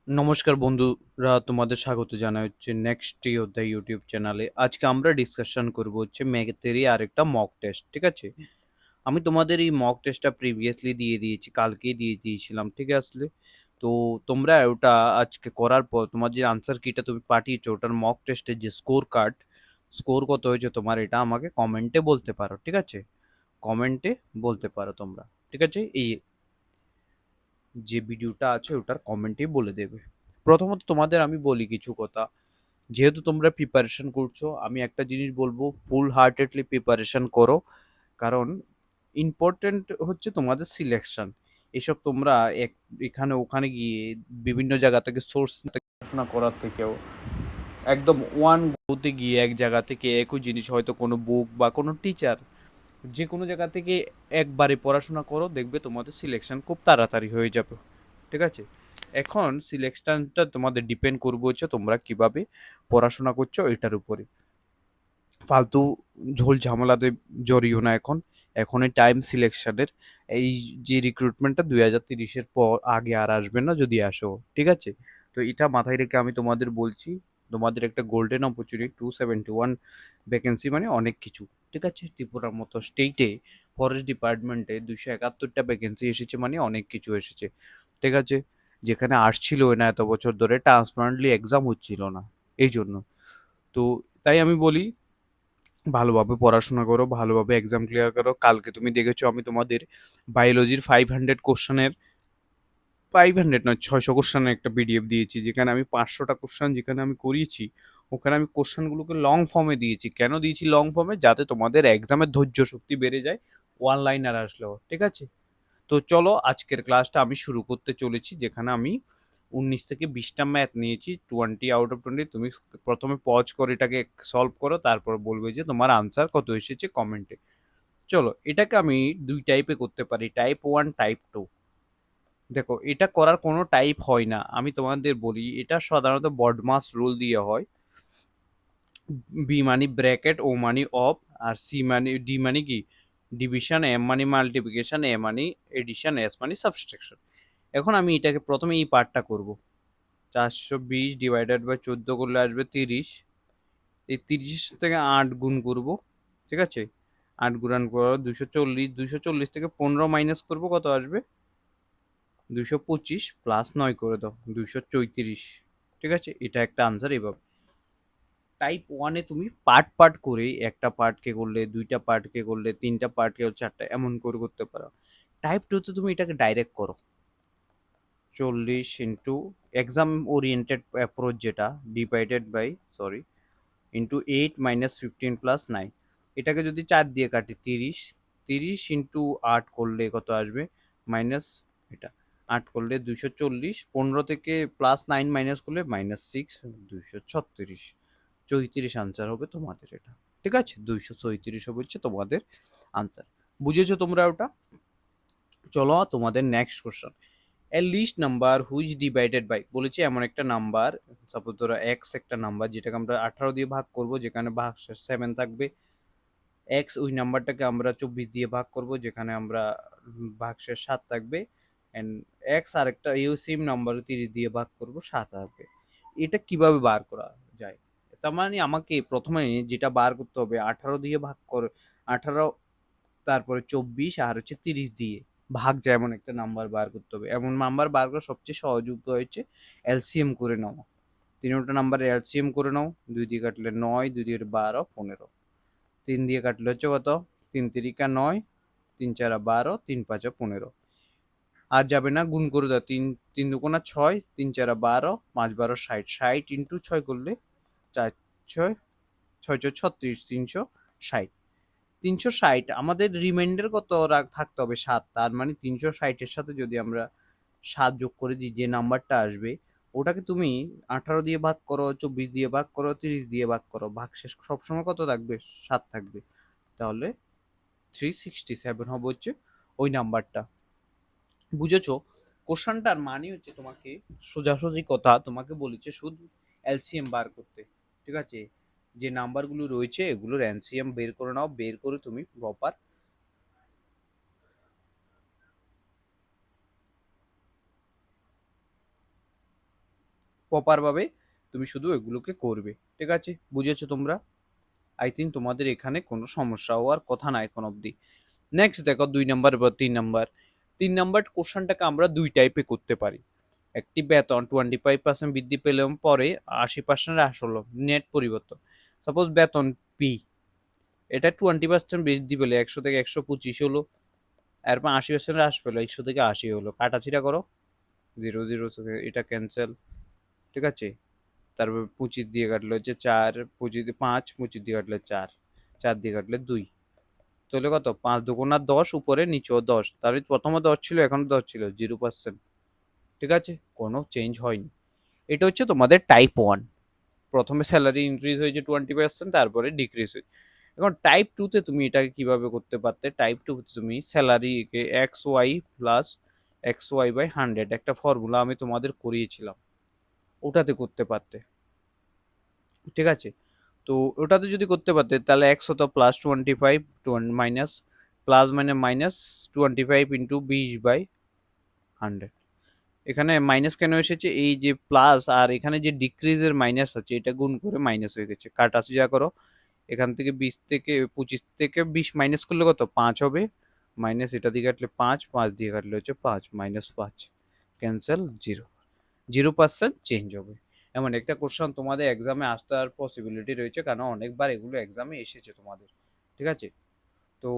নমস্কার বন্ধুরা, তোমাদের স্বাগত জানাই হচ্ছে নেক্সট অধ্যায় ইউটিউব চ্যানেলে। আজকে আমরা ডিসকাশন করব হচ্ছে ম্যাথেরই আরেকটা মক টেস্ট, ঠিক আছে? আমি তোমাদের এই মক টেস্টটা প্রিভিয়াসলি দিয়ে দিয়েছি, কালকেই দিয়ে দিয়েছিলাম, ঠিক আছে? তো তোমরা ওটা আজকে করার পর তোমার যে আনসার কিটা তুমি পাঠিয়েছো ওটার মক টেস্টের যে স্কোর কত হয়েছে তোমার, এটা আমাকে কমেন্টে বলতে পারো, ঠিক আছে? কমেন্টে বলতে পারো তোমরা, ঠিক আছে? এই যে ভিডিওটা আছে ওটার কমেন্টেই বলে দেবে। প্রথমত তোমাদের আমি বলি কিছু কথা। যেহেতু তোমরা প্রিপারেশন করছো, আমি একটা জিনিস বলবো, ফুল হার্টেডলি প্রিপারেশন করো। কারণ ইম্পর্টেন্ট হচ্ছে তোমাদের সিলেকশন। এসব তোমরা এখানে ওখানে গিয়ে বিভিন্ন জায়গা থেকে সোর্স পড়াশোনা করার থেকেও একদম ওয়ান গোতে গিয়ে এক জায়গা থেকে একই জিনিস, হয়তো কোনো বুক বা কোনো টিচার, যে কোনো জায়গা থেকে একবারে পড়াশোনা করো, দেখবে তোমাদের সিলেকশন খুব তাড়াতাড়ি হয়ে যাবে, ঠিক আছে? এখন সিলেকশনটা তোমাদের ডিপেন্ড করবে হচ্ছে তোমরা কিভাবে পড়াশোনা করছো এটার উপরে। ফালতু ঝোল ঝামেলাতে জড়িও না এখন। এখনই টাইম সিলেকশনের। এই যে রিক্রুটমেন্টটা 2030-এর পর আগে আর আসবে না যদি আসো, ঠিক আছে? তো এটা মাথায় রেখে আমি তোমাদের বলছি, তোমাদের একটা গোল্ডেন অপরচুনিটি, 271 ভ্যাকেন্সি মানে অনেক কিছু, ঠিক আছে? ত্রিপুরার মতো স্টেটে ফরেস্ট ডিপার্টমেন্টে 271টা ভ্যাকেন্সি এসেছে মানে অনেক কিছু এসেছে, ঠিক আছে? যেখানে আসছিল না এত বছর ধরে, ট্রান্সপারেন্টলি এক্সাম হচ্ছিল না, এই জন্য। তো তাই আমি বলি, ভালোভাবে পড়াশোনা করো, ভালোভাবে এক্সাম ক্লিয়ার করো। কালকে তুমি দেখেছো আমি তোমাদের বায়োলজির 500 কোশ্চেনের, 500 নয় 600 কোশ্চেনের একটা পিডিএফ দিয়েছি, যেখানে আমি 500টা কোশ্চেন যেখানে আমি করিয়েছি, ওখানে আমি কোশ্চেনগুলোকে লং ফর্মে দিয়েছি। কেন দিয়েছি লং ফর্মে? যাতে তোমাদের এক্সামের ধৈর্য শক্তি বেড়ে যায় ওয়ান লাইনার আসলেও, ঠিক আছে? তো চলো আজকের ক্লাসটা আমি শুরু করতে চলেছি, যেখানে আমি 19 থেকে 20টা ম্যাথ নিয়েছি, 20 আউট অফ 20। তুমি প্রথমে পজ করে এটাকে সলভ করো, তারপর বলবে যে তোমার আনসার কত এসেছে কমেন্টে। চলো, এটাকে আমি দুই টাইপে করতে পারি, টাইপ 1, টাইপ 2। দেখো, এটা করার কোনো টাইপ হয় না, আমি তোমাদের বলি, এটা সাধারণত বডমাস রুল দিয়ে হয়। বি মানে ব্র্যাকেট, ও মানে অফ, আর সি মানে ডি মানে কি ডিভিশন, এম মানে মাল্টিপ্লিকেশন, এ মানে এডিশন, এস মানে সাবট্রাকশন। এখন আমি এটাকে প্রথমে এই পার্টটা করব। 420 ÷ 14 করলে আসবে 30। এই 30 থেকে 8 গুণ করব, ঠিক আছে? 8 গুণন করো 240, 240 থেকে 15 মাইনাস করব, কত আসবে? 225 প্লাস 9 করে দাও, 234, ঠিক আছে? এটা একটা আনসার। এভাবে টাইপ ওয়ানে তুমি পার্ট পার্ট করে, একটা পার্টকে করলে, দুইটা পার্টকে করলে, তিনটা পার্টকে চারটা, এমন করে করতে পারো। টাইপ টুতে তুমি এটাকে ডাইরেক্ট করো, 40 এক্সাম ওরিয়েন্টেড অ্যাপ্রোচ যেটা, ডিভাইডেড বাই, সরি, ইন্টু 8 - 15 + 9। এটাকে যদি 4 দিয়ে কাটি 30, 30 × 8 করলে কত আসবে? মাইনাস, এটা 8 করলে 240, 15 থেকে +9 মাইনাস করলে -6, 236, 34 আনসার হবে তোমাদের এটা, ঠিক আছে? 237 হবে হচ্ছে তোমাদের আনসার। বুঝেছো তোমরা ওটা? চলো তোমাদের next question. A list number which divided by, বলেছে এমন একটা নাম্বার, সাপোজ ধরো এক্স একটা নাম্বার, যেটাকে আমরা 18 দিয়ে ভাগ করব, যেখানে ভাগ 7 থাকবে। এক্স, ওই নাম্বারটাকে আমরা 24 দিয়ে ভাগ করব, যেখানে আমরা ভাগশেষ 7 থাকবে। এন্ড এক্স আরেকটা এই সেম নাম্বার 30 দিয়ে ভাগ করব, 7 আসবে। এটা কিভাবে বার করা যায়? তার মানে আমাকে প্রথমে যেটা বার করতে হবে, 18 দিয়ে ভাগ করে, 18, তারপরে 24 আর হচ্ছে 30 দিয়ে ভাগ যায় এমন একটা নাম্বার বার করতে হবে। এমন নাম্বার বার করার সবচেয়ে সহজ উপায় হচ্ছে এলসিএম করে নাও। তিনটা নাম্বারের এলসিএম করে নাও, 2 দিয়ে কাটলে 9, 2 দিয়ে 12, 15। 3 দিয়ে কাটলে হচ্ছে কত? 3 তিরিকা 9, 3 চারা 12, 3 পাঁচা 15। আর যাবে না, গুণ করে দাও, 3 3 দুগুণা 6, 3 চারা 12, 5 12 60, 60 ইন্টু 6 করলে 4 6 6 6 36, 360। 360 আমাদের রিমাইন্ডার কত থাকতে হবে? 7। তার মানে 360-এর সাথে যদি আমরা 7 যোগ করে দিই, যে নাম্বারটা আসবে ওটাকে তুমি 18 দিয়ে ভাগ করো, 24 দিয়ে ভাগ করো, 30 দিয়ে ভাগ করো, ভাগশেষ সবসময় কত থাকবে? 7 থাকবে। তাহলে 367 হবে হচ্ছে ওই নাম্বারটা। বুঝেছো? কোশ্চেনটার মানে হচ্ছে, তোমাকে সোজাসুজি কথা তোমাকে বলেছে শুধু এলসিএম বার করতে, ঠিক আছে? যে নাম্বারগুলো রয়েছে এগুলোর এলসিএম বের করে নাও, বের করে তুমি প্রপার প্রপারভাবে তুমি শুধু এগুলোকে করবে। ঠিক আছে, বুঝেছো তোমরা? আই থিঙ্ক তোমাদের এখানে কোনো সমস্যা হওয়ার কথা না এখন অবধি। নেক্সট দেখো 2 নাম্বার বা 3 নাম্বার। 3 নাম্বার কোশ্চেনটাকে আমরা দুই টাইপে করতে পারি। একটি বেতন 25% বৃদ্ধি পেলেও পরে 80% হ্রাস হলো, নেট পরিবর্তন। সাপোজ বেতন পি, এটা 20% বৃদ্ধি পেলে 100 থেকে 125 হলো, এরপর 80% হ্রাস পেলো, 100 থেকে 80 হলো। কাটাছিটা করো, 0 0 এটা ক্যান্সেল। ঠিক আছে, তারপর 25 দিয়ে কাটলে হচ্ছে 4, 25 দিয়ে 5, 25 দিয়ে কাটলে 4, 4 দিয়ে কাটলে 2, তাহলে কত? 5 × 2 = 10, উপরে নিচেও 10, তার প্রথমে 10 ছিল, এখন 10 ছিল, 0%। ঠিক আছে, কোনো চেঞ্জ হয়নি। এটা হচ্ছে তোমাদের টাইপ 1। প্রথমে স্যালারি ইনক্রিজ হয়েছে 20%, তারপরে ডিক্রিজ হয়েছে। এখন টাইপ 2 তে তুমি এটাকে কিভাবে করতে পারতে? টাইপ 2 তুমি স্যালারিকে XY প্লাস XY/100, একটা ফর্মুলা আমি তোমাদের করিয়েছিলাম, ওটাতে করতে পারতে। ঠিক আছে, তো ওটাতে যদি করতে পারতে তাহলে 100 প্লাস 25 মাইনাস প্লাস মানে মাইনাস 25 × 20/100। এখানে মাইনাস কেন এসেছে? এই যে প্লাস আর এখানে যে ডিক্রিজের মাইনাস আছে, এটা গুণ করে মাইনাস হয়ে গেছে। কাটাছি যা করো, এখান থেকে 25 থেকে 20 মাইনাস করলে কত? 5 হবে। মাইনাস এটা দিয়ে কাটলে 5, 5 দিয়ে কাটলে হচ্ছে 5, -5, ক্যান্সেল, 0, 0% চেঞ্জ হবে। এমন একটা কোশ্চেন তোমাদের এক্সামে আসার পসিবিলিটি রয়েছে, কারণ অনেকবার এগুলো এক্সামে এসেছে তোমাদের। ঠিক আছে, তো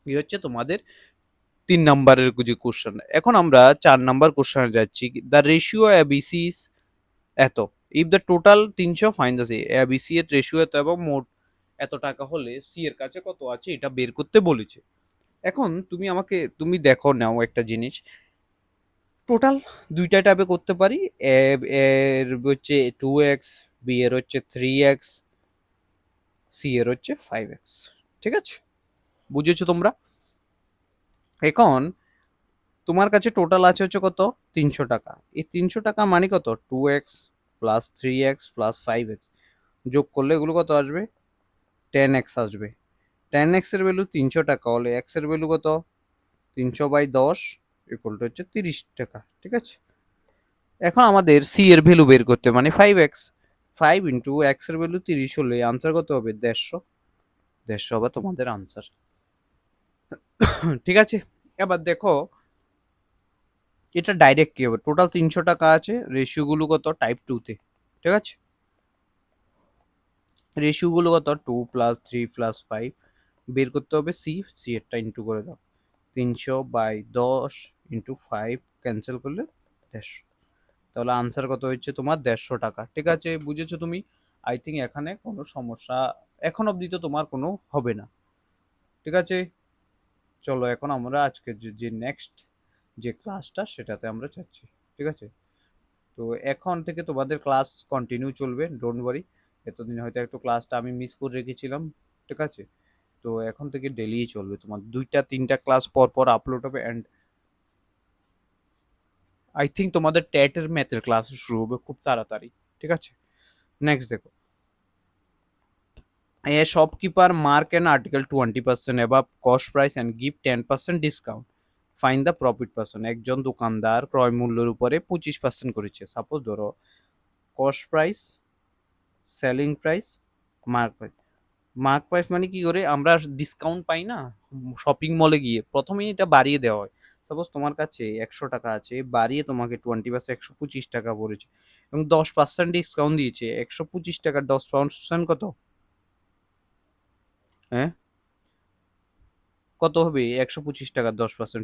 এই হচ্ছে তোমাদের 3 নাম্বারের যে কোশ্চেন। এখন আমরা 4 নাম্বার কোশ্চেনে যাচ্ছি। দ্য রেশিও এবিসি ইজ এত, if the total 300 fine the sea. ABC এর রেশিও এত এবং মোট এত টাকা হলে সি এর কাছে কত আছে এটা বের করতে বলেছে। এখন তুমি দেখো নাও একটা জিনিস, টোটাল দুইটা টাইপে করতে পারি। এর হচ্ছে 2x, বি এর হচ্ছে 3x, সি এর হচ্ছে 5x। ঠিক আছে, বুঝেছো তোমরা? এখন তোমার কাছে টোটাল আছে হচ্ছে কত? 300 টাকা। এই 300 টাকা মানে কত? 2x plus 3x plus 5x যোগ করলে এগুলো কত আসবে? 10x আসবে। 10x এর ভ্যালু 300 টাকা হলে x এর ভ্যালু কত? 300/10 ইকুয়াল টু হচ্ছে 30 টাকা। ঠিক আছে, এখন আমাদের সি এর ভ্যালু বের করতে, মানে 5x। 5 × x এর ভ্যালু 30 হলে আনসার কত হবে? 150। 150 হবে তোমাদের আনসার। ঠিক আছে, এবার দেখো এটা ডাইরেক্ট কি হবে। টোটাল 300 টাকা আছে, রেশিওগুলো কত টাইপ 2 তে। ঠিক আছে, রেশিওগুলো কত? 2 + 3 + 5 বের করতে হবে। সি এরটা ইন্টু করে দাও, 300/10 × 5 ক্যান্সেল করলে 150। তাহলে আনসার কত হচ্ছে তোমার? 150 টাকা। ঠিক আছে, বুঝেছো তুমি? আই থিঙ্ক এখানে কোনো সমস্যা এখন অবধি তো তোমার কোনো হবে না। ঠিক আছে, চলো এখন আমরা আজকে যে নেক্সট যে ক্লাসটা সেটাতে আমরা যাচ্ছি। ঠিক আছে, তো এখন থেকে তোমাদের ক্লাস কন্টিনিউ চলবে, ডোন্ট ওয়ারি। এতদিন হয়তো একটু ক্লাসটা আমি মিস করে রেখেছিলাম। ঠিক আছে, তো এখন থেকে ডেলিই চলবে, তোমার 2-3টা ক্লাস পর পর আপলোড হবে। অ্যান্ড আই থিঙ্ক তোমাদের টেটের ম্যাথের ক্লাস শুরু হবে খুব তাড়াতাড়ি। ঠিক আছে, নেক্সট দেখো, a shopkeeper mark an article 20% above cost price and give 10% discount. Find the profit person. একজন দোকানদার ক্রয় মূল্যের উপরে 25% করেছে। সাপোজ ধরো cost price, selling price, mark price. Mark price মানে কি করে আমরা ডিসকাউন্ট পাই না শপিং মলে গিয়ে, প্রথমেই এটা বাড়িয়ে দেওয়া হয়। সাপোজ তোমার কাছে 100 টাকা আছে, বাড়িয়ে তোমাকে 20% 125 টাকা পড়েছে, এবং 10% ডিসকাউন্ট দিয়েছে। 125 টাকার 10% কত? হ্যাঁ, কত হবে? 125 টাকার 10%,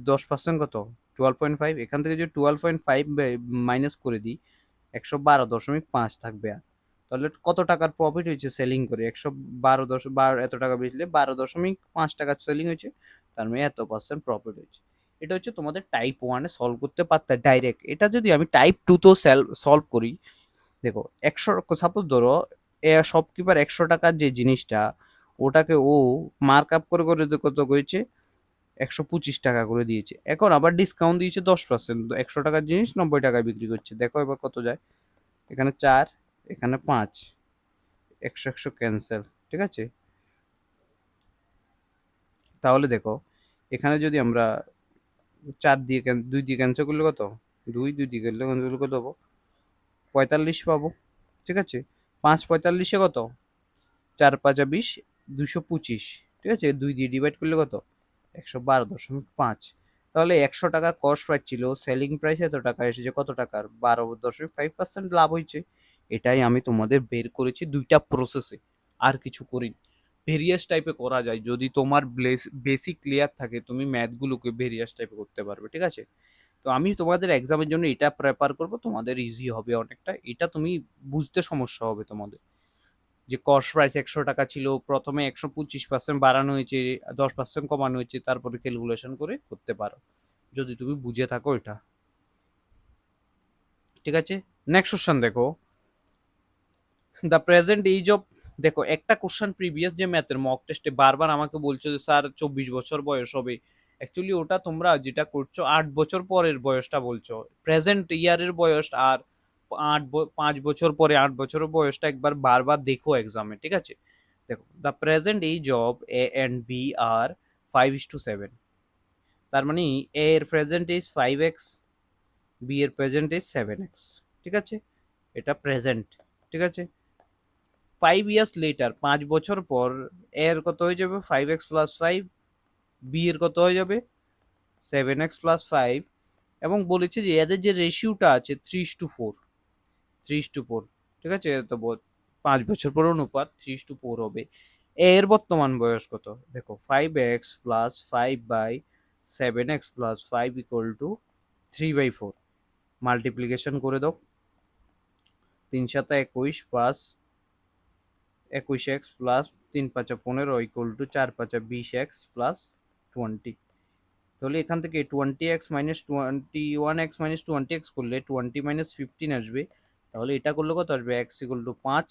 10% কত? 12.5। এখান থেকে যদি 12.5 মাইনাস করে দিই, 112.5 থাকবে। আর তাহলে কত টাকার প্রফিট হয়েছে সেলিং করে? 112 এত টাকা বেচলে 12.5 টাকা সেলিং হয়েছে, তার মানে এত% প্রফিট হয়েছে। এটা হচ্ছে তোমাদের টাইপ 1-এ সলভ করতে পারতে ডাইরেক্ট। এটা যদি আমি টাইপ 2-তেও সলভ করি, দেখো 100, সাপোজ ধরো শপকিপার 100 টাকার যে জিনিসটা, ওটাকে ও মার্ক আপ করে করে কত করেছে? 125 টাকা করে দিয়েছে। এখন আবার ডিসকাউন্ট দিয়েছে 10%, 100 টাকার জিনিস 90 টাকায় বিক্রি করছে। দেখো এবার কত যায়? এখানে 4, এখানে 5, 100 100 ক্যান্সেল। ঠিক আছে, তাহলে দেখো এখানে যদি আমরা 4 দিয়ে 2 দিয়ে ক্যান্সেল করলে কত? দুই দিয়ে গেলে কত পাবো? 45 পাবো। ঠিক আছে, 5 × 45 কত? 4 × 5 = 20, 225। ঠিক আছে, 2 দিয়ে ডিভাইড করলে কত? 112.5। তাহলে 100 টাকার কস্ট প্রাইস ছিল, সেলিং প্রাইস এত টাকা এসেছে কত টাকার? 12.5% লাভ হয়েছে। এটাই আমি তোমাদের বের করেছি দুইটা প্রসেসে, আর কিছু করিনি। ভেরিয়াস টাইপে করা যায়, যদি তোমার বেসিক ক্লিয়ার থাকে তুমি ম্যাথগুলোকে ভেরিয়াস টাইপে করতে পারবে। ঠিক আছে, তো আমি তোমাদের এক্সামের জন্য এটা প্রেপার করব, তোমাদের ইজি হবে অনেকটা। এটা তুমি বুঝতে সমস্যা হবে তোমাদের, যে কস্ট প্রাইস 100 টাকা ছিল, প্রথমে 125% বাড়ানো হয়েছে, 10% কমানো হয়েছে, তারপরে ক্যালকুলেশন করে করতে পারো যদি তুমি বুঝে থাকো এটা। ঠিক আছে, নেক্সট কোশ্চেন দেখো, দ্য প্রেজেন্ট এজ অফ। দেখো একটা কোশ্চেন প্রিভিয়াস যে ম্যাথের মক টেস্টে বারবার আমাকে বলছো যে স্যার 24 বছর বয়স হবে। অ্যাকচুয়ালি ওটা তোমরা যেটা করছো 8 বছর পরের বয়সটা বলছো, প্রেজেন্ট ইয়ারের বয়স। আর 5 বছর পরে 8 বছরের বয়সটা একবার বারবার দেখো এক্সামে। ঠিক আছে, দেখো the present age of A and B are 5:7। তার মানে এ এর প্রেজেন্ট এজ 5x, বি এর প্রেজেন্ট এজ 7x। ঠিক আছে, এটা প্রেজেন্ট। ঠিক আছে, 5 ইয়ার্স লেটার, 5 বছর পর এর কত হয়ে যাবে? 5x+5। বি এর কত হয়ে যাবে? 7x+5। এবং বলেছে যে এদের যে রেশিওটা আছে 3:4, 3:4। ঠিক আছে, তো 5 বছর পর অনুপাত 3:4 হবে। এর বর্তমান বয়স কত? দেখো 5x+5/7x+5 = 3/4। মাল্টিপ্লিকেশন করে দাও, 3×7 = 21 plus 21x plus 3×5 = 15 = 4×5 = 20x plus 20। তাহলে এখান থেকে 20x minus 21x minus 20x করলে 20 - 15 আসবে। তাহলে এটা করলে কত আসবে? x = 5।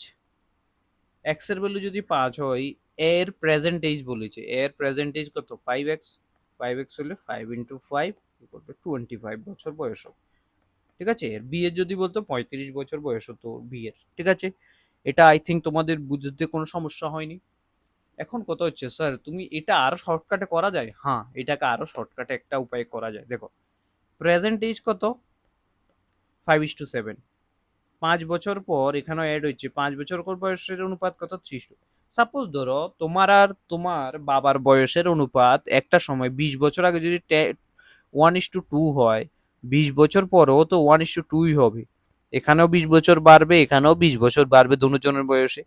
এক্স এর ভ্যালু যদি 5 হয়, এর প্রেজেন্ট এজ বলেছে, এর প্রেজেন্ট এজ কত? 5x। 5x হলে 5 × 5 = 25 বছর বয়স হবে। ঠিক আছে, বি এর যদি বলতো 35 বছর বয়স হতো বি এর। ঠিক আছে, এটা আই থিঙ্ক তোমাদের বুঝতে কোনো সমস্যা হয়নি। এখন কথা হচ্ছে স্যার তুমি এটা আরো শর্টকাটে করা যায়? হ্যাঁ, এটাকে আরো শর্টকাটে একটা উপায় করা যায়। দেখো প্রেজেন্ট এজ কত? 5:7। 5 বছর পর এখানে অ্যাড হচ্ছে, 5 বছর পর বয়সের অনুপাত কত? 3:2। সাপোজ ধরো তোমার আর তোমার বাবার বয়সের অনুপাত একটা সময় 20 বছর আগে যদি 1:2 হয়, 20 বছর পরেও তো 1:2ই হবে। এখানেও 20 বছর বাড়বে, এখানেও 20 বছর বাড়বে দুজনের বয়সে।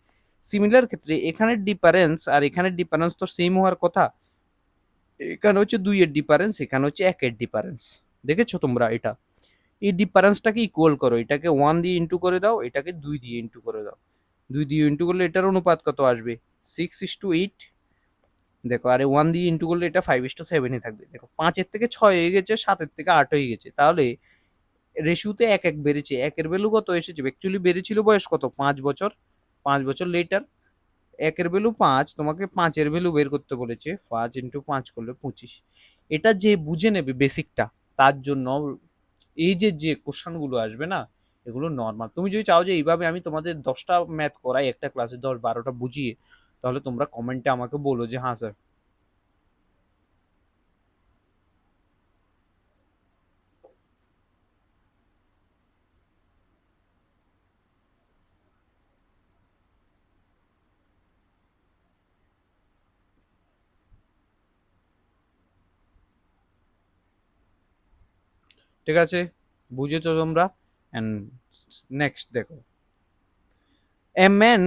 সিমিলার ক্ষেত্রে এখানের ডিফারেন্স আর এখানের ডিফারেন্স তো সেম হওয়ার কথা। এখানে হচ্ছে 2 এর ডিফারেন্স, এখানে হচ্ছে 1 এর ডিফারেন্স। দেখেছো তোমরা এটা? এই ডিফারেন্সটাকে ইকুয়াল করো, এটাকে 1 দিয়ে ইন্টু করে দাও, এটাকে 2 দিয়ে ইন্টু করে দাও। 2 দিয়ে ইন্টু করলে এটার অনুপাত কত আসবে? 6:8। দেখো আরে 1 দিয়ে ইন্টু করলে এটা 5:7ই থাকবে। দেখো 5-এর থেকে 6 হয়ে গেছে, 7-এর থেকে 8 হয়ে গেছে। তাহলে রেশিওতে 1 বেড়েছে। 1 এর ভ্যালু কত এসেছে? অ্যাকচুয়ালি বেড়েছিল বয়স কত? 5 বছর। 5 বছর লেটার 1 এর ভ্যালু 5, তোমাকে 5 এর ভ্যালু বের করতে বলেছে। 5 × 5 করলে 25। এটা যে বুঝে নেবে বেসিকটা, তার জন্য এই যে কোশ্চেনগুলো আসবে না, এগুলো নর্মাল। তুমি যদি চাও যে এইভাবে আমি তোমাদের 10টা ম্যাথ করাই একটা ক্লাসে, 10-12টা বুঝিয়ে, তাহলে তোমরা কমেন্টে আমাকে বলো যে হ্যাঁ স্যার। ঠিক আছে, বুঝেছো তোমরা? অ্যান্ড নেক্সট দেখো, a man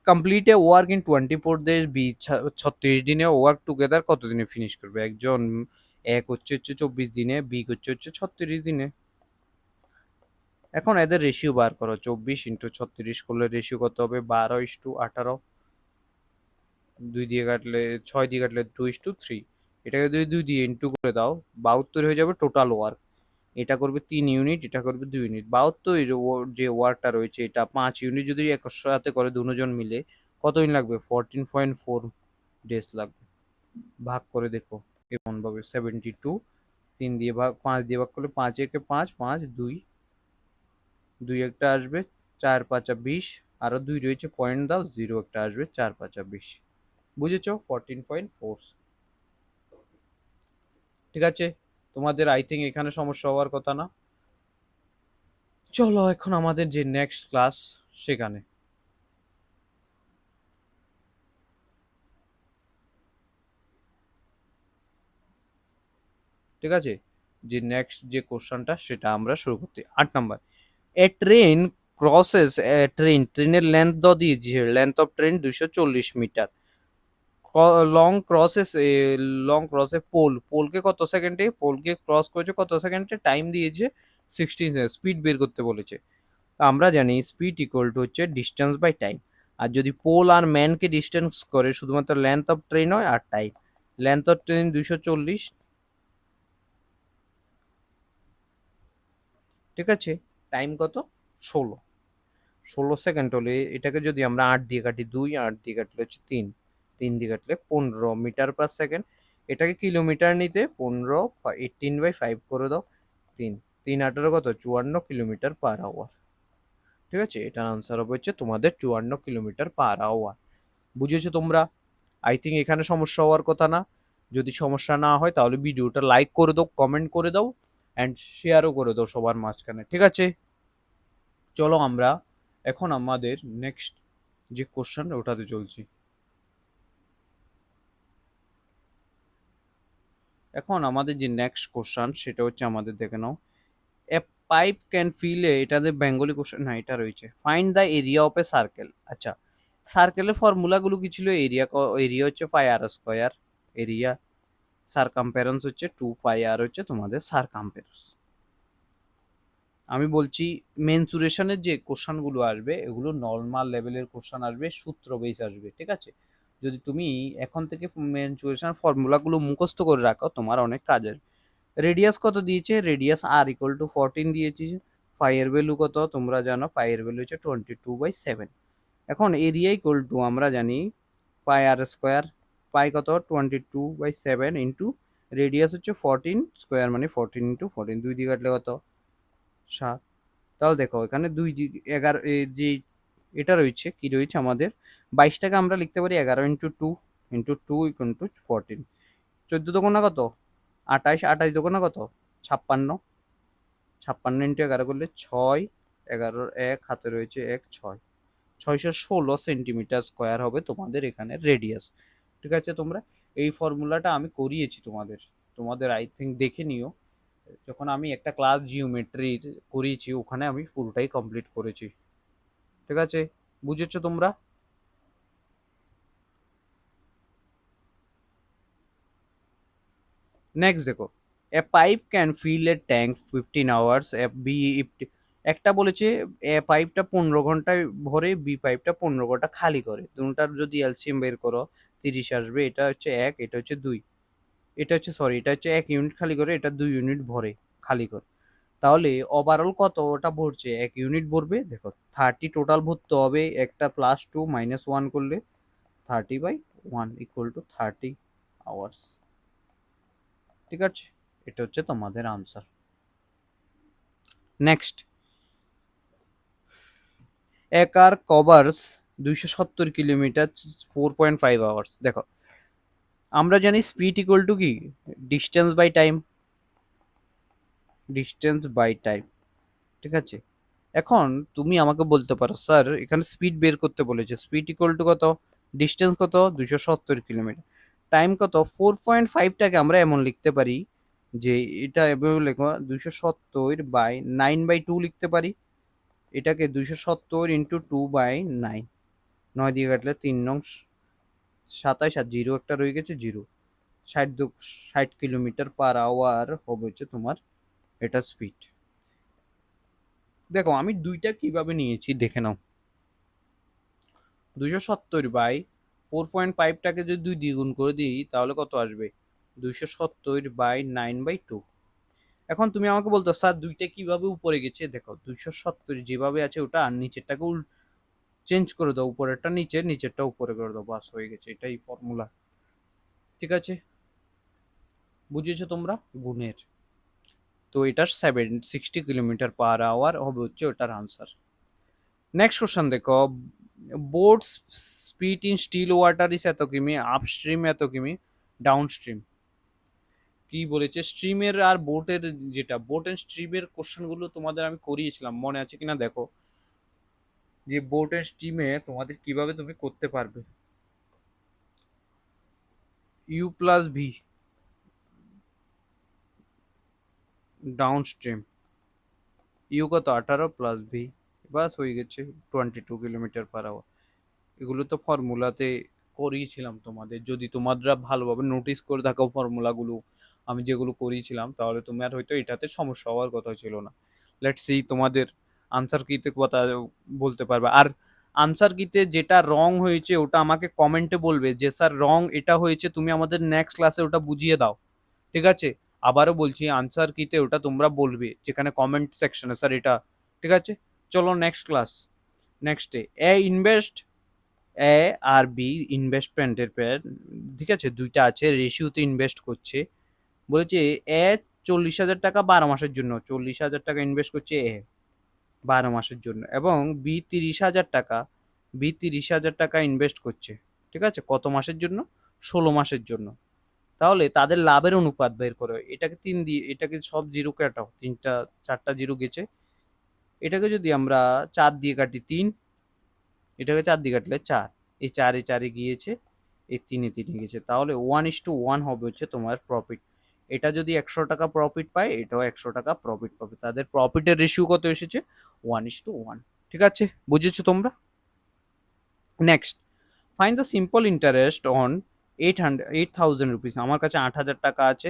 complete a work in 24 days, B 36 দিনে, ওয়ার্ক টুগেদার কত দিনে ফিনিশ করবে? একজন এক হচ্ছে 24 দিনে, বি হচ্ছে 36 দিনে। এখন এদের রেশিও বার করো, 24 × 36 করলে রেশিও কত হবে? 12:18। 2 দিয়ে কাটলে 6 দিয়ে কাটলে 2:3। এটাকে যদি 2 দিয়ে ইন্টু করে দাও, 72 হয়ে যাবে টোটাল ওয়ার্ক। এটা করবে 3 ইউনিট, এটা করবে 2 ইউনিট। 72 যে ওয়ার্কটা রয়েছে, এটা 5 ইউনিট যদি একসাথে করে দুজন মিলে, কতদিন লাগবে? 14.4 ডেজ লাগবে। ভাগ করে দেখো কেমন ভাবে। 72, 3 দিয়ে ভাগ, 5 দিয়ে ভাগ করলে 5 × 1 = 5, 5, 2, 2 একটা আসবে, 4×5 = 20। আরো 2 রয়েছে, পয়েন্ট দাও, 0 একটা আসবে, 4×5 = 20। বুঝেছো? 14.4। ঠিক আছে, তোমাদের আই থিঙ্ক এখানে সমস্যা হওয়ার কথা না। চলো এখন আমাদের যে নেক্সট ক্লাস সেখানে, ঠিক আছে, যে নেক্সট যে কোশ্চেনটা সেটা আমরা শুরু করতে 8 নাম্বার। এ ট্রেন ক্রসেস ট্রেনের লেন্থ দিয়েছে, length of train 240 metre. Long crosses পোলকে কত সেকেন্ডে, পোলকে ক্রস করেছে কত সেকেন্ডে, টাইম দিয়েছে 16 সেকেন্ড, স্পিড বের করতে বলেছে। আমরা জানি স্পিড ইকুয়াল টু হচ্ছে ডিস্টেন্স বাই টাইম। আর যদি পোল আর ম্যানকে ডিস্টেন্স করে শুধুমাত্র লেন্থ অফ ট্রেন হয় আর টাইম। লেন্থ অফ ট্রেন 240, ঠিক আছে, টাইম কত, 16। 16 সেকেন্ড হলে এটাকে যদি আমরা 8 দিয়ে কাটি, 2, 8 দিয়ে কাটলে হচ্ছে 3, 3 দিয়ে কাটলে 15 মিটার পার সেকেন্ড। এটাকে কিলোমিটার নিতে 18/5 করে দাও। 3, 3 কত, 54 কিলোমিটার পার আওয়ার। ঠিক আছে, এটার আনসার হবে হচ্ছে তোমাদের 54 কিলোমিটার পার আওয়ার। বুঝেছো তোমরা? আই থিঙ্ক এখানে সমস্যা হওয়ার কথা না। যদি সমস্যা না হয় তাহলে ভিডিওটা লাইক করে দাও, কমেন্ট করে দাও, অ্যান্ড শেয়ারও করে দাও সবার মাঝখানে, ঠিক আছে? চলো আমরা এখন আমাদের নেক্সট যে কোশ্চেন ওটাতে চলছি। এখন আমাদের যে নেক্সট কোশ্চেন সেটা হচ্ছে, আমাদের দেখে নাও, এ পাইপ ক্যান ফিল এ, এটাতে বেঙ্গলি কোশ্চেন না, এটা রয়েছে find the area of A circle. আচ্ছা, সার্কেলের ফর্মুলাগুলো কি ছিল? এরিয়া, এরিয়া হচ্ছে পাই আর স্কোয়ার, এরিয়া, সারকামফারেন্স হচ্ছে 2 পাই আর হচ্ছে তোমাদের সারকামফারেন্স। আমি বলছি মেনসুরেশনের যে কোশ্চানগুলো আসবে এগুলো নর্মাল লেভেলের কোশ্চান আসবে, সূত্র বেস আসবে, ঠিক আছে? যদি তুমি এখন থেকে মেনসুরেশন ফর্মুলাগুলো মুখস্থ করে রাখো তোমার অনেক কাজের। রেডিয়াস কত দিয়েছে? রেডিয়াস আর ইকুয়াল টু 14 দিয়েছি। পাইয়ের ভ্যালু কত তোমরা জানো? পাইয়ের ভ্যালু হচ্ছে 22/7। এখন এরিয়া ইকুয়াল টু আমরা জানি পাই আর স্কোয়ার। পাই কত? 22/7 ইন্টু রেডিয়াস হচ্ছে 14 স্কোয়ার, মানে 14 × 14, 2 দিয়ে কাটলে কত? 7। তাহলে দেখো এখানে 11 যে এটা রয়েছে কি রয়েছে আমাদের, 22টাকে আমরা লিখতে পারি 11 × 2 × 2 = 14। 14 কত? 28, 28 কত? 56। 56 × 11 করলে 6, 11 এক হাতে রয়েছে 1, 6, 616 সেন্টিমিটার স্কোয়ার হবে তোমাদের এখানে রেডিয়াস। ঠিক আছে, তোমরা এই ফর্মুলাটা আমি করিয়েছি তোমাদের, তোমাদের আই থিঙ্ক দেখে নিও। যখন আমি একটা ক্লাস জিওমেট্রির করিয়েছি ওখানে আমি পুরোটাই কমপ্লিট করেছি। ঠিক আছে, বুঝেছো তোমরা? নেক্সট দেখো, a pipe can fill a tank 15 hours, A B, একটা বলেছে এ পাইপটা 15 ঘন্টায় ভরে, বি পাইপটা 15 ঘন্টা খালি করে। দুটার যদি এলসিএম বের করো 30 আসবে। এটা হচ্ছে 1, এটা হচ্ছে 2, এটা হচ্ছে সরি, এটা হচ্ছে 1 ইউনিট খালি করে, এটা 2 ইউনিট ভরে খালি করে। তাহলে ওভারঅল কত ওটা ভরছে? 1 ইউনিট ভরবে। দেখো 30 টোটাল ভরতে হবে, একটা +2 -1 করলে 30/1 ইকুয়াল টু 30 আওয়ার্স। ঠিক আছে, এটা হচ্ছে তোমাদের answer. Next, a car covers 270 kilometer 4.5 hours. দেখো আমরা জানি স্পিড ইকুয়াল টু কি, distance by time, distance by time, ঠিক আছে? এখন তুমি আমাকে বলতে পারো স্যার এখানে স্পিড বের করতে বলেছে, স্পিড ইকুয়াল টু কত, ডিস্টেন্স কত 270 কিলোমিটার, টাইম কত 4.5টাকে আমরা এমন লিখতে পারি যে এটা এভাবে লেখো 270/9/2 লিখতে পারি। এটাকে 270 × 2/9, 9 দিয়ে কাটলে 3 নং 27, আর জিরো একটা রয়ে গেছে, জিরো। 60 কিলোমিটার পার আওয়ার হবে হচ্ছে তোমার এটা স্পিড। দেখো আমি দুইটা কিভাবে নিয়েছি দেখে নাও। 270/4.5টাকে যদি 2 দ্বিগুণ করে দিই তাহলে কত আসবে? 270/9/2। এখন তুমি আমাকে বলতো স্যার দুইটা কিভাবে উপরে গেছে? দেখো 270 যেভাবে আছে ওটা, আর নিচেরটাকে চেঞ্জ করে দাও, উপরেরটা নিচে, নিচেরটা উপরে করে দাও, বাস হয়ে গেছে, এটাই ফর্মুলা। ঠিক আছে, বুঝেছো তোমরা গুণের? তো এটার 60 কিলোমিটার পার আওয়ার হবে হচ্ছে ওটার আনসার। নেক্সট কোশ্চেন দেখো, boat speed in still water is এত কিমি, আপস্ট্রিম এত কিমি, ডাউনস্ট্রিম। কি বলেছে স্ট্রিমের আর বোটের, যেটা বোট এন্ড স্ট্রিমের কোশ্চেনগুলো তোমাদের আমি করিয়েছিলাম, মনে আছে কিনা দেখো, যে বোট এন্ড স্ট্রিমে তোমাদের কিভাবে তুমি করতে পারবে। U plus V downstream, U কত 18 প্লাস ভি, বাস হয়ে গেছে 22 কিলোমিটার পার আওয়ার। এগুলো তো ফর্মুলাতে করিয়েছিলাম তোমাদের, যদি তোমরা ভালোভাবে নোটিস করে থাকো ফর্মুলাগুলো আমি যেগুলো করিয়েছিলাম, তাহলে তোমার হয়তো এটাতে সমস্যা হওয়ার কথা ছিল না। লেটস সি তোমাদের আনসার কিতে কথা বলতে পারবে। আর আনসার কিতে যেটা রং হয়েছে ওটা আমাকে কমেন্টে বলবে যে স্যার রং এটা হয়েছে, তুমি আমাদের নেক্সট ক্লাসে ওটা বুঝিয়ে দাও, ঠিক আছে? আবারও বলছি আনসার কিতে ওটা তোমরা বলবে যেখানে কমেন্ট সেকশনে স্যার এটা, ঠিক আছে? চলো নেক্সট ক্লাস। নেক্সট ডে এ ইনভেস্ট, এ আর বি ইনভেস্টমেন্টের পেয়ার, ঠিক আছে? দুইটা আছে, রেশিওতে ইনভেস্ট করছে। বলেছে এ 40,000 টাকা 12 মাসের জন্য, 40,000 টাকা ইনভেস্ট করছে এ 12 মাসের জন্য, এবং বি 30,000 টাকা, বি 30,000 টাকা ইনভেস্ট করছে, ঠিক আছে? কত মাসের জন্য? 16 মাসের জন্য। তাহলে তাদের লাভের অনুপাত বের করো। এটাকে 3 দিয়ে, এটাকে সব জিরো কাটাও, 4টা জিরো গেছে। এটাকে যদি আমরা 4 দিয়ে কাটি 3, এটাকে 4 দিয়ে কাটলে 4, এই 4 এ 4 এ গিয়েছে, এই 3 এ 3 এ গেছে। তাহলে 1:1 হবে হচ্ছে তোমার প্রফিট। এটা যদি 100 টাকা প্রফিট পায়, এটাও 100 টাকা প্রফিট পাবে। তাদের প্রফিটের রেশিও কত এসেছে? 1:1। ঠিক আছে, বুঝেছো তোমরা? Next, find the simple interest on 8,000 rupees. আমার কাছে 8,000 টাকা আছে,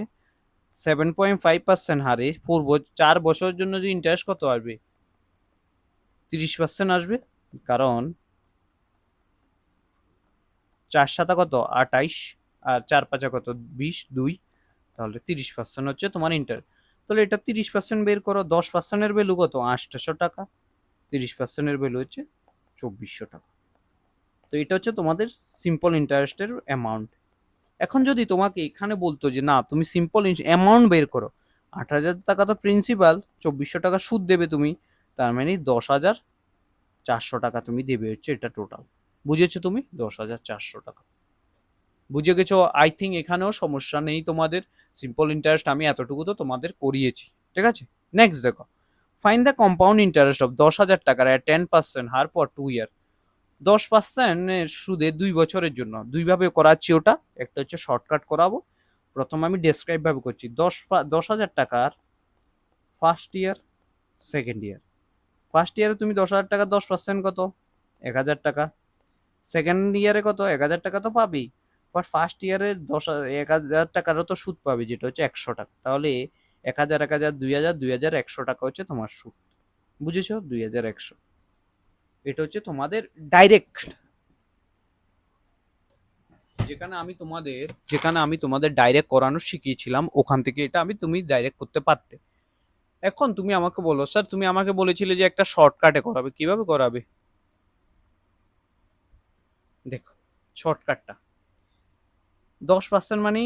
7.5% হারে 4 বছরের জন্য যে ইন্টারেস্ট কত আসবে? 30% আসবে। কারণ 4 7 কত? 28, আর 4 5 কত? 20, 2, তাহলে 30% হচ্ছে তোমার ইন্টারেস্ট। তাহলে এটা 30% বের করো। 10%-এর ভ্যালু কত? 800 টাকা। 30%-এর ভ্যালু হচ্ছে 2,400 টাকা। তো এটা হচ্ছে তোমাদের সিম্পল ইন্টারেস্টের অ্যামাউন্ট। এখন যদি তোমাকে এখানে বলতো যে না তুমি সিম্পল অ্যামাউন্ট বের করো, 8,000 টাকা তো প্রিন্সিপাল, 2,400 টাকা সুদ দেবে তুমি, তার মানে 10,400 টাকা তুমি দেবে হচ্ছে এটা টোটাল। বুঝেছো তুমি? 10,400 টাকা বুঝে গেছো? আই থিঙ্ক এখানেও সমস্যা নেই তোমাদের। সিম্পল ইন্টারেস্ট আমি এতটুকু তো তোমাদের করিয়েছি, ঠিক আছে? নেক্সট দেখো, fine the compound interest of 10,000 টাকার এট 10% হার পর 2 ইয়ার। 10% সুদে 2 বছরের জন্য। দুইভাবে করাচ্ছি ওটা, একটা হচ্ছে শর্টকাট করাবো। প্রথম আমি ডেসক্রাইব ভাবে করছি। 10,000 টাকার first year, second year. First ইয়ারে তুমি 10,000 টাকা 10% কত? 1,000 টাকা। সেকেন্ড ইয়ারে কত? 1,000 টাকা তো পাবেই, বাট ফার্স্ট ইয়ারের 1,000 টাকারও তো সুদ পাবে, যেটা হচ্ছে 100 টাকা। তাহলে 1,000 1,000 2,000 2,000 100 টাকা হচ্ছে তোমার সুদ। বুঝেছো? 2,100। এটা হচ্ছে তোমাদের ডাইরেক্ট, যেখানে আমি তোমাদের ডাইরেক্ট করানো শিখিয়েছিলাম, ওখান থেকে এটা তুমি ডাইরেক্ট করতে পারতে। এখন তুমি আমাকে বলো স্যার, তুমি আমাকে বলেছিলে যে একটা শর্টকাটে করাবে, কিভাবে করাবে? দেখো শর্টকাটটা, 10% মানে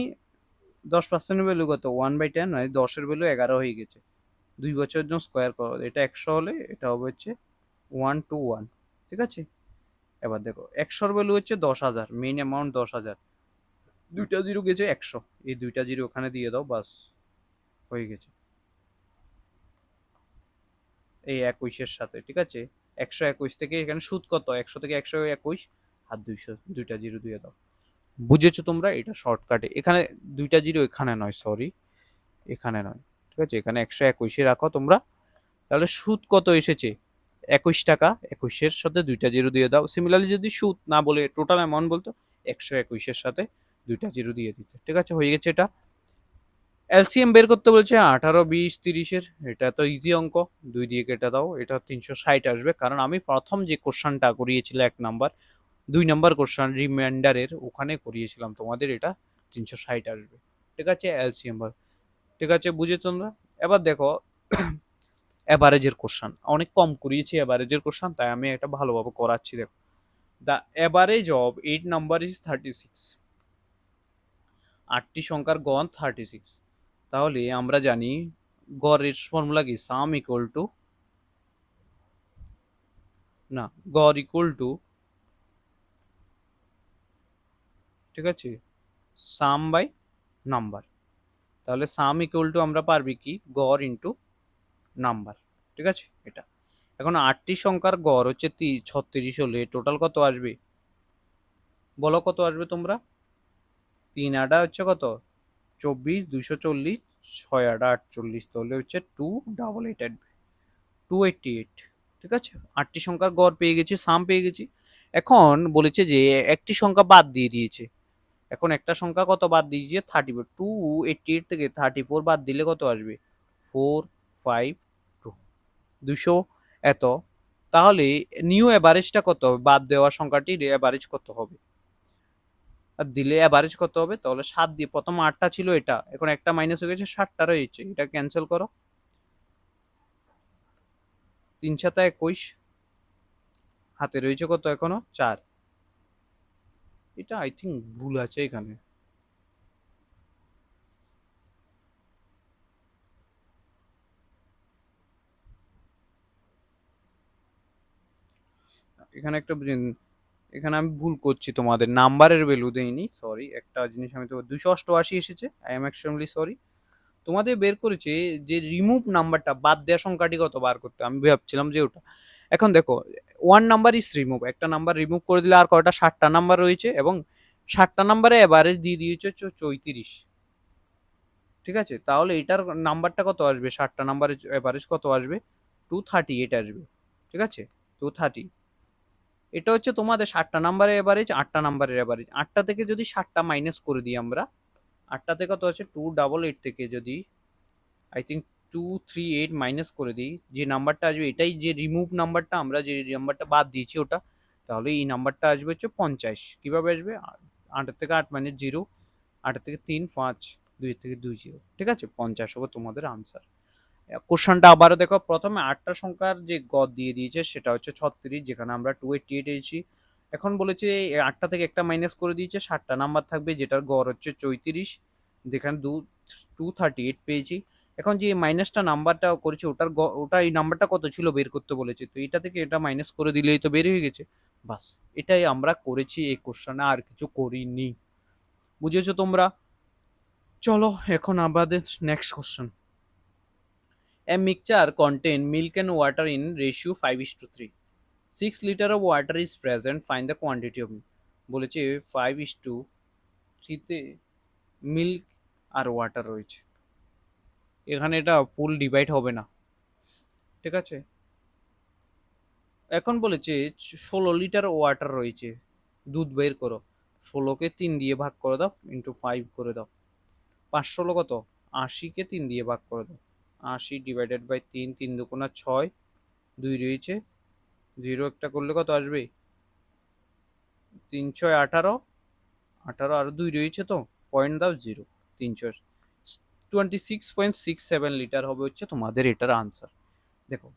10%-এর ভ্যালু কত? 1/10, মানে 10-এর ভ্যালু 11 হয়ে গেছে। 2 বছরের জন্য স্কোয়ার করো, এটা 100 হলে এটা হবে হচ্ছে 1 to 1, ঠিক আছে? এবার দেখো 100-র ভ্যালু হচ্ছে 10,000, মেইন অ্যামাউন্ট 10,000, দুইটা জিরো গেছে 100, এই দুইটা জিরো ওখানে দিয়ে দাও, বাস হয়ে গেছে এই 21-এর সাথে, ঠিক আছে? 121 থেকে এখানে সুদ কত? 100 থেকে 121 আর 200, দুইটা জিরো দিয়ে দাও। বুঝেছো তোমরা? এটা শর্টকাটে। এখানে দুইটা জিরো এখানে নয়, সরি, এখানে নয়, ঠিক আছে? এখানে 121-এ রাখো তোমরা। তাহলে সুদ কত এসেছে? 21 টাকা। 21-এর সাথে দুইটা জিরো দিয়ে দাও। সিমিলারলি যদি সুদ না বলে টোটাল অ্যামাউন্ট বলতো, 121-এর সাথে দুইটা জিরো দিয়ে দিতে, ঠিক আছে? হয়ে গেছে এটা। এলসিএম বের করতে বলছে 18, 20, 30-এর। এটা তো ইজি অঙ্ক, 2 দিয়ে কেটে দাও, এটা 360 আসবে। কারণ আমি প্রথম যে কোশ্চানটা করিয়েছিল 1 নাম্বার, 2 নাম্বার কোশ্চান রিমাইন্ডারের ওখানে করিয়েছিলাম তোমাদের, এটা 360 আসবে, ঠিক আছে? এলসিএম বার, ঠিক আছে? বুঝে তোমরা? এবার দেখো অ্যাভারেজের কোশ্চান অনেক কম করিয়েছি, অ্যাভারেজের কোশ্চান, তাই আমি এটা ভালোভাবে করাচ্ছি। দেখো, the average of 8 number is 36। 8টি সংখ্যার গণ 36। তাহলে আমরা জানি গড়ের ফর্মুলা কি? সাম ইকুয়াল টু, না, গড় ইকুয়াল টু, ঠিক আছে, সাম বাই নাম্বার। তাহলে সাম ইকুয়াল টু আমরা পারবি কি গড় ইন্টু নাম্বার, ঠিক আছে এটা। এখন 8টি সংখ্যার গড় হচ্ছে 36 হলে টোটাল কত আসবে বলো, কত আসবে তোমরা? 3 হচ্ছে কত 24, 240, 6 8 48, তাহলে হচ্ছে 288 আসবে, 288, ঠিক আছে। 8টি সংখ্যার গড় পেয়ে গেছি, সাম পেয়ে গেছি। এখন বলেছে যে একটি সংখ্যা বাদ দিয়ে দিয়েছে। এখন একটা সংখ্যা কত বাদ দিয়েছে 34, 288 থেকে 34 বাদ দিলে কত আসবে 452, 200 এত। তাহলে নিউ অ্যাভারেজটা কত হবে, বাদ দেওয়া সংখ্যাটির অ্যাভারেজ কত হবে, আর দিলে অ্যাভারেজ কত হবে? তাহলে 7 দিয়ে, প্রথম 8টা ছিল এটা, এখন একটা মাইনাস হয়ে গেছে 7টা রয়েছে, এটা ক্যান্সেল করো। 3 7 21, হাতে রয়েছে কত এখনো 4। এটা আই থিঙ্ক ভুল আছে এখানে। এখানে একটা এখানে আমি ভুল করছি, তোমাদের নাম্বারের ভ্যালু দেইনি, সরি। একটা জিনিস আমি তো 288 এসেছে, আই এম এক্সট্রিমলি সরি। তোমাদের বের করেছে যে রিমুভ নাম্বারটা, বাদ দেওয়া সংখ্যাটি কত বার করতে, আমি ভাবছিলাম যে ওটা। এখন দেখো, ওয়ান নাম্বার ইস রিমুভ, একটা নাম্বার রিমুভ করে দিলে আর কয়টা 7টা নাম্বার রয়েছে, এবং 7টা নাম্বারে অ্যাভারেজ দিয়ে দিয়েছে 34, ঠিক আছে। তাহলে এটার নাম্বারটা কত আসবে, 7টা নাম্বারের অ্যাভারেজ কত আসবে 238 আসবে, ঠিক আছে 230। এটা হচ্ছে তোমাদের 7টা নাম্বারের অ্যাভারেজ, 8টা নাম্বারের অ্যাভারেজ। 8টা থেকে যদি 7টা মাইনাস করে দিই আমরা, 8টা থেকে কত হচ্ছে 288 থেকে যদি আই থিঙ্ক 238 মাইনাস করে দিই, যে নাম্বারটা আসবে এটাই যে রিমুভ নাম্বারটা, আমরা যে নাম্বারটা বাদ দিয়েছি ওটা, তাহলে এই নাম্বারটা আসবে হচ্ছে 50। কিভাবে আসবে, 8 থেকে 8 মাইনাস 0, 8 থেকে 3 5, 2 থেকে 2 0, ঠিক আছে 50 হবে তোমাদের আনসার। কোশ্চেনটা আবারও দেখো, প্রথমে 8টা সংখ্যার যে গড় দিয়ে দিয়েছে সেটা হচ্ছে 36, যেখানে আমরা 288 এসেছি। এখন বলেছে 8টা থেকে একটা মাইনাস করে দিয়েছে, 7টা নাম্বার থাকবে যেটার গড় হচ্ছে 34, যেখানে 238 পেয়েছি। এখন যে মাইনাসটা নাম্বারটা করেছে ওটার ওটা এই নাম্বারটা কত ছিল বের করতে বলেছে, তো এটা থেকে এটা মাইনাস করে দিলেই তো বের হয়ে গেছে। বাস, এটাই আমরা করেছি এই কোশ্চেনে, আর কিছু করিনি। বুঝেছো তোমরা? চলো এখন আমাদের next question. A mixture contain milk and water in ratio 5:3. 6 liter of water is present. Find the quantity of milk. বলেছে 5:3 তে মিল্ক আর ওয়াটার রয়েছে। এখানে এটা ফুল ডিভাইড হবে না, ঠিক আছে। এখন বলেছে 16 লিটার ওয়াটার রয়েছে, দুধ বের করো। 16কে 3 দিয়ে ভাগ করে দাও, ইন্টু 5 করে দাও। 516 কত, 80কে 3 দিয়ে ভাগ করে দাও। 80 ডিভাইডেড বাই 3, 3 দুগুণা 6, 2 রয়েছে, 0 একটা করলে কত আসবে 318, 18 আর 2 রয়েছে, তো পয়েন্ট দাও 0, 326.67 লিটার হবে হচ্ছে তোমাদের এটার আনসার। দেখো,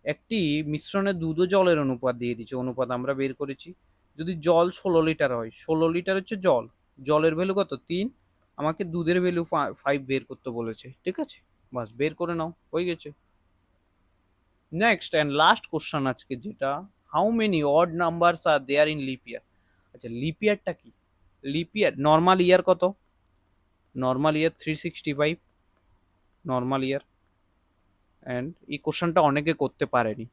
একটি মিশ্রণে দুধ ও জলের অনুপাত দিয়ে দিচ্ছে, অনুপাত আমরা বের করেছি। যদি জল 16 লিটার হয়, 16 লিটার হচ্ছে জল, জলের ভ্যালু কত 3, আমাকে দুধের ভ্যালু 5 বের করতে বলেছে, ঠিক আছে। বাস, বের করে নাও, হয়ে গেছে। নেক্সট অ্যান্ড লাস্ট কোশ্চেন আজকে, যেটা how many odd numbers are there in leap year. আচ্ছা, লিপ ইয়ারটা কি? লিপ ইয়ার, নর্মাল ইয়ার কত, normal year 365 normal year. And এই কোশ্চেনটা অনেকে করতে পারেনি।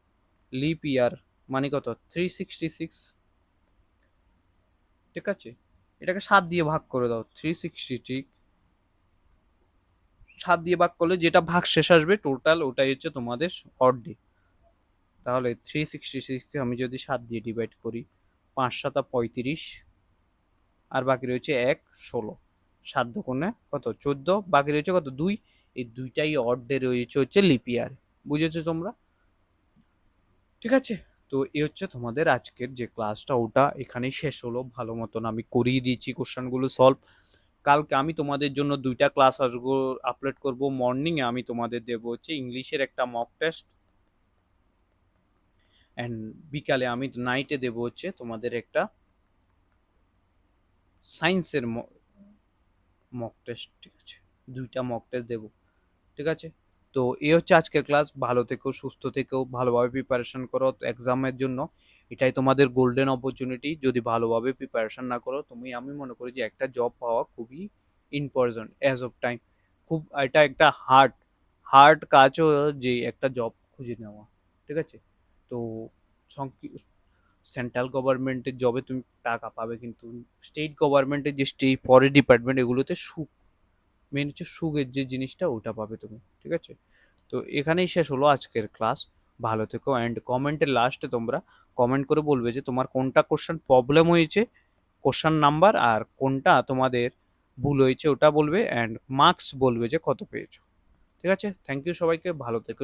লিপ ইয়ার মানে কত 366, ঠিক আছে। এটাকে 7 দিয়ে ভাগ করে দাও, 360, ঠিক 7 দিয়ে ভাগ করলে যেটা ভাগ শেষ আসবে টোটাল ওটাই হচ্ছে তোমাদের অড ডে। তাহলে 366 আমি যদি 7 দিয়ে ডিভাইড করি, 5 7 35, আর বাকি রয়েছে 1 16, 7 দুগুণে কত 14, বাকি রয়েছে কত 2, এই দুইটাই অড ডে রয়েছে হচ্ছে লিপ ইয়ার। বুঝেছো তোমরা? ঠিক আছে। তো এই হচ্ছে তোমাদের আজকের যে ক্লাসটা, ওটা এখানেই শেষ হলো। ভালো মতন আমি করিয়ে দিয়েছি কোশ্চেনগুলো সলভ। কালকে আমি তোমাদের জন্য 2টা ক্লাস আসবো, আপলোড করব। মর্নিংয়ে আমি তোমাদের দেবো হচ্ছে ইংলিশের একটা মক টেস্ট, অ্যান্ড বিকালে আমি নাইটে দেবো হচ্ছে তোমাদের একটা সায়েন্সের মক টেস্ট, ঠিক আছে। 2টা মক টেস্ট দেবো, ঠিক আছে। তো এই হচ্ছে আজকের ক্লাস। ভালো থেকো, সুস্থ থেকো, ভালোভাবে প্রিপারেশন করো এক্সামের জন্য। এটাই তোমাদের গোল্ডেন অপরচুনিটি। যদি ভালোভাবে প্রিপারেশন না করো তুমি, আমি মনে করি যে একটা জব পাওয়া খুবই ইম্পর্টেন্ট অ্যাজ অফ টাইম, খুব এটা একটা হার্ড কাজও, যে একটা জব খুঁজে নেওয়া, ঠিক আছে? তো সেন্ট্রাল গভর্নমেন্টের জবে তুমি টাকা পাবে, কিন্তু স্টেট গভর্নমেন্টের যে ফরেস্ট ডিপার্টমেন্ট এগুলোতে সুখ, মেন হচ্ছে সুখের যে জিনিসটা ওটা পাবে তুমি, ঠিক আছে? তো এখানেই শেষ হলো আজকের ক্লাস। ভালো থেকো, অ্যান্ড কমেন্টের লাস্টে তোমরা কমেন্ট করে বলবে যে তোমার কোনটা কোশ্চেন প্রবলেম হয়েছে, কোশ্চেন নাম্বার, আর কোনটা তোমাদের ভুল হয়েছে ওটা বলবে, অ্যান্ড মার্কস বলবে যে কত পেয়েছো। ঠিক আছে, থ্যাংক ইউ সবাইকে, ভালো থেকো।